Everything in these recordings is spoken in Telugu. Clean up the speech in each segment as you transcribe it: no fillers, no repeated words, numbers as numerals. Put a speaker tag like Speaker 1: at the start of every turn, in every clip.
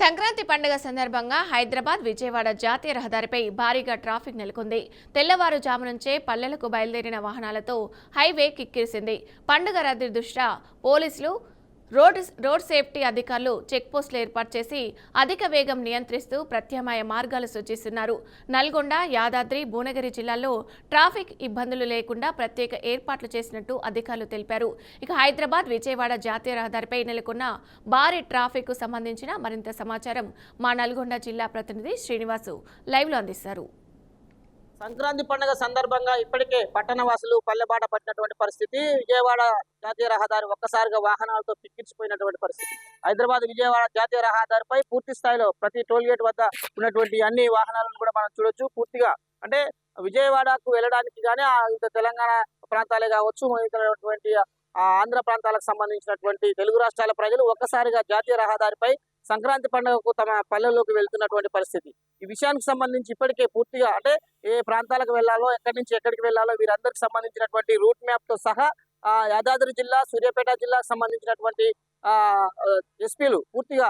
Speaker 1: సంక్రాంతి పండుగ సందర్భంగా హైదరాబాద్ విజయవాడ జాతీయ రహదారిపై భారీగా ట్రాఫిక్ నెలకొంది. తెల్లవారుజాము నుంచే పల్లెలకు బయలుదేరిన వాహనాలతో హైవే కిక్కిరిసింది. పండుగ రద్దీ దృష్ట్యా పోలీసులు రోడ్ సేఫ్టీ అధికారులు చెక్పోస్టులు ఏర్పాటు చేసి అధిక వేగం నియంత్రిస్తూ ప్రత్యామ్నాయ మార్గాలు సూచిస్తున్నారు. నల్గొండ, యాదాద్రి, భువనగిరి జిల్లాల్లో ట్రాఫిక్ ఇబ్బందులు లేకుండా ప్రత్యేక ఏర్పాట్లు చేసినట్టు అధికారులు తెలిపారు. ఇక హైదరాబాద్ విజయవాడ జాతీయ రహదారిపై నెలకొన్న భారీ ట్రాఫిక్ కు సంబంధించిన మరింత సమాచారం మా నల్గొండ జిల్లా ప్రతినిధి శ్రీనివాసు లైవ్ లో అందిస్తారు.
Speaker 2: సంక్రాంతి పండుగ సందర్భంగా ఇప్పటికే పట్టణవాసులు పల్లెబాట పట్టినటువంటి పరిస్థితి. విజయవాడ జాతీయ రహదారి ఒక్కసారిగా వాహనాలతో పిక్కించిపోయినటువంటి పరిస్థితి. హైదరాబాద్ విజయవాడ జాతీయ రహదారిపై పూర్తి స్థాయిలో ప్రతి టోల్గేట్ వద్ద ఉన్నటువంటి అన్ని వాహనాలను కూడా మనం చూడొచ్చు. పూర్తిగా అంటే విజయవాడకు వెళ్ళడానికి కానీ తెలంగాణ ప్రాంతాలే కావచ్చు, ఇతరటువంటి ఆంధ్ర ప్రాంతాలకు సంబంధించినటువంటి తెలుగు రాష్ట్రాల ప్రజలు ఒక్కసారిగా జాతీయ రహదారిపై సంక్రాంతి పండుగకు తమ పల్లెల్లోకి వెళ్తున్నటువంటి పరిస్థితి. ఈ విషయానికి సంబంధించి ఇప్పటికే పూర్తిగా అంటే ఏ ప్రాంతాలకు వెళ్లాలో, ఎక్కడి నుంచి ఎక్కడికి వెళ్లాలో వీరందరికి సంబంధించినటువంటి రూట్ మ్యాప్ తో సహా యాదాద్రి జిల్లా, సూర్యాపేట జిల్లాకు సంబంధించినటువంటి ఎస్పీలు పూర్తిగా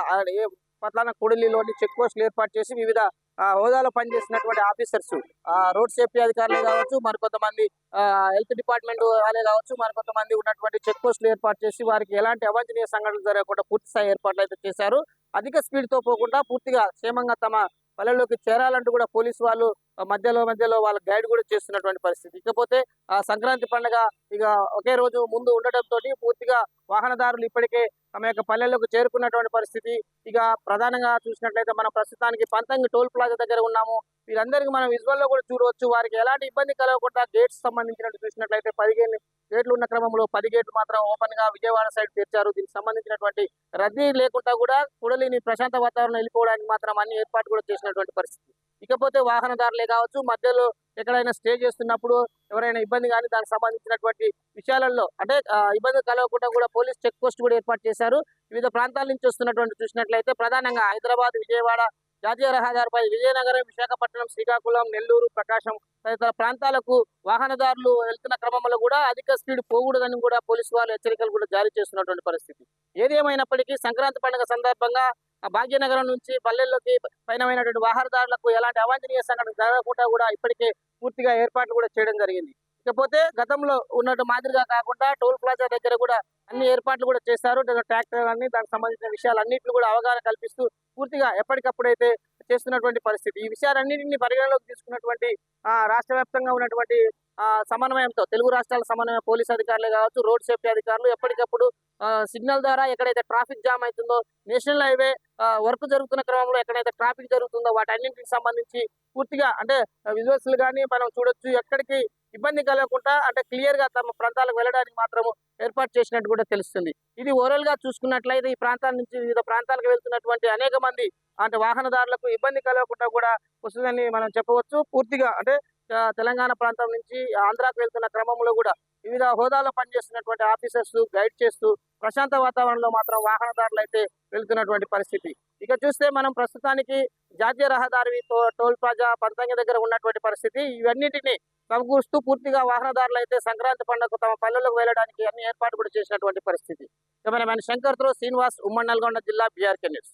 Speaker 2: పట్లాన కొడిలిలోని చెక్ పోస్టులు ఏర్పాటు చేసి వివిధ హోదాలో పనిచేసినటువంటి ఆఫీసర్స్, రోడ్ సేఫ్టీ అధికారులే కావచ్చు, మరికొంతమంది హెల్త్ డిపార్ట్మెంట్ వాళ్ళే కావచ్చు, మరికొంతమంది ఉన్నటువంటి చెక్ పోస్టులు ఏర్పాటు చేసి వారికి ఎలాంటి అవాంఛనీయ సంఘటనలు జరగకుండా పూర్తి స్థాయి ఏర్పాట్లు అయితే చేశారు. అధిక స్పీడ్ తో పోకుండా పూర్తిగా క్షేమంగా తమ పల్లెల్లోకి చేరాలంటూ కూడా పోలీసు వాళ్ళు మధ్యలో వాళ్ళ గైడ్ కూడా చేస్తున్నటువంటి పరిస్థితి. ఇకపోతే సంక్రాంతి పండుగ ఇక ఒకే రోజు ముందు ఉండటంతో పూర్తిగా వాహనదారులు ఇప్పటికే తమ యొక్క పల్లెల్లోకి చేరుకున్నటువంటి పరిస్థితి. ఇక ప్రధానంగా చూసినట్లయితే మనం ప్రస్తుతానికి పంతంగి టోల్ ప్లాజా దగ్గర ఉన్నాము. వీరందరికీ మనం విజువల్ లో కూడా చూడవచ్చు. వారికి ఎలాంటి ఇబ్బంది కలగకుండా గేట్స్ సంబంధించినట్టు చూసినట్లయితే 15 గేట్లు ఉన్న క్రమంలో 10 గేట్లు మాత్రం ఓపెన్ గా విజయవాడ సైడ్ తెచ్చారు. దీనికి సంబంధించినటువంటి రద్దీ లేకుండా కూడా కూడలిని ప్రశాంత వాతావరణం వెళ్ళిపోవడానికి మాత్రం అన్ని ఏర్పాటు కూడా చేసినటువంటి పరిస్థితి. ఇకపోతే వాహనదారులే కావచ్చు, మధ్యలో ఎక్కడైనా స్టే చేస్తున్నప్పుడు ఎవరైనా ఇబ్బంది కానీ దానికి సంబంధించినటువంటి విషయాలలో అంటే ఇబ్బంది కలగకుండా కూడా పోలీస్ చెక్ పోస్ట్ కూడా ఏర్పాటు చేశారు. వివిధ ప్రాంతాల నుంచి వస్తున్నటువంటి చూసినట్లయితే ప్రధానంగా హైదరాబాద్ విజయవాడ జాతీయ రహదారిపై విజయనగరం, విశాఖపట్నం, శ్రీకాకుళం, నెల్లూరు, ప్రకాశం తదితర ప్రాంతాలకు వాహనదారులు వెళ్తున్న క్రమంలో కూడా అధిక స్పీడ్ పోకూడదని కూడా పోలీసు వాళ్ళు హెచ్చరికలు కూడా జారీ చేస్తున్నటువంటి పరిస్థితి. ఏది ఏమైనప్పటికీ సంక్రాంతి పండుగ సందర్భంగా భాగ్యనగరం నుంచి పల్లెల్లోకి పయనమైనటువంటి వాహనదారులకు ఎలాంటి అవాంఛనీయ సంఘటన జరగకుండా కూడా ఇప్పటికే పూర్తిగా ఏర్పాట్లు కూడా చేయడం జరిగింది. ఇకపోతే గతంలో ఉన్నట్టు మాదిరిగా కాకుండా టోల్ ప్లాజా దగ్గర కూడా అన్ని ఏర్పాట్లు కూడా చేశారు. ట్రాక్టర్ అన్ని దానికి సంబంధించిన విషయాలన్నింటినీ కూడా అవగాహన కల్పిస్తూ పూర్తిగా ఎప్పటికప్పుడైతే చేస్తున్నటువంటి పరిస్థితి. ఈ విషయాలన్నింటినీ పరిగణలోకి తీసుకున్నటువంటి రాష్ట్ర వ్యాప్తంగా ఉన్నటువంటి సమన్వయంతో తెలుగు రాష్ట్రాల సమన్వయ పోలీస్ అధికారులే కావచ్చు, రోడ్ సేఫ్టీ అధికారులు ఎప్పటికప్పుడు సిగ్నల్ ద్వారా ఎక్కడైతే ట్రాఫిక్ జామ్ అవుతుందో, నేషనల్ హైవే వర్క్ జరుగుతున్న క్రమంలో ఎక్కడైతే ట్రాఫిక్ జరుగుతుందో వాటన్నింటికి సంబంధించి పూర్తిగా అంటే విజువల్స్ కానీ మనం చూడొచ్చు. ఎక్కడికి ఇబ్బంది కలగకుండా అంటే క్లియర్ గా తమ ప్రాంతాలకు వెళ్ళడానికి మాత్రము ఏర్పాటు చేసినట్టు కూడా తెలుస్తుంది. ఇది ఓవరాల్ గా చూసుకున్నట్లయితే ఈ ప్రాంతాల నుంచి వివిధ ప్రాంతాలకు వెళ్తున్నటువంటి అనేక మంది అంటే వాహనదారులకు ఇబ్బంది కలగకుండా కూడా వస్తుందని మనం చెప్పవచ్చు. పూర్తిగా అంటే తెలంగాణ ప్రాంతం నుంచి ఆంధ్రాకు వెళ్తున్న క్రమంలో కూడా వివిధ హోదాలో పనిచేస్తున్నటువంటి ఆఫీసర్స్ గైడ్ చేస్తూ ప్రశాంత వాతావరణంలో మాత్రం వాహనదారులు అయితే వెళ్తున్నటువంటి పరిస్థితి. ఇక చూస్తే మనం ప్రస్తుతానికి జాతీయ రహదారి టోల్ ప్లాజా పంతంగి దగ్గర ఉన్నటువంటి పరిస్థితి. ఇవన్నిటిని సమకూరుస్తూ పూర్తిగా వాహనదారులు అయితే సంక్రాంతి పండుగకు తమ పల్లెలకు వెళ్ళడానికి అన్ని ఏర్పాటు కూడా చేసినటువంటి పరిస్థితి. కెమెరామెన్ శంకర్ తో శ్రీనివాస్, ఉమ్మడి నల్గొండ జిల్లా, BRK న్యూస్.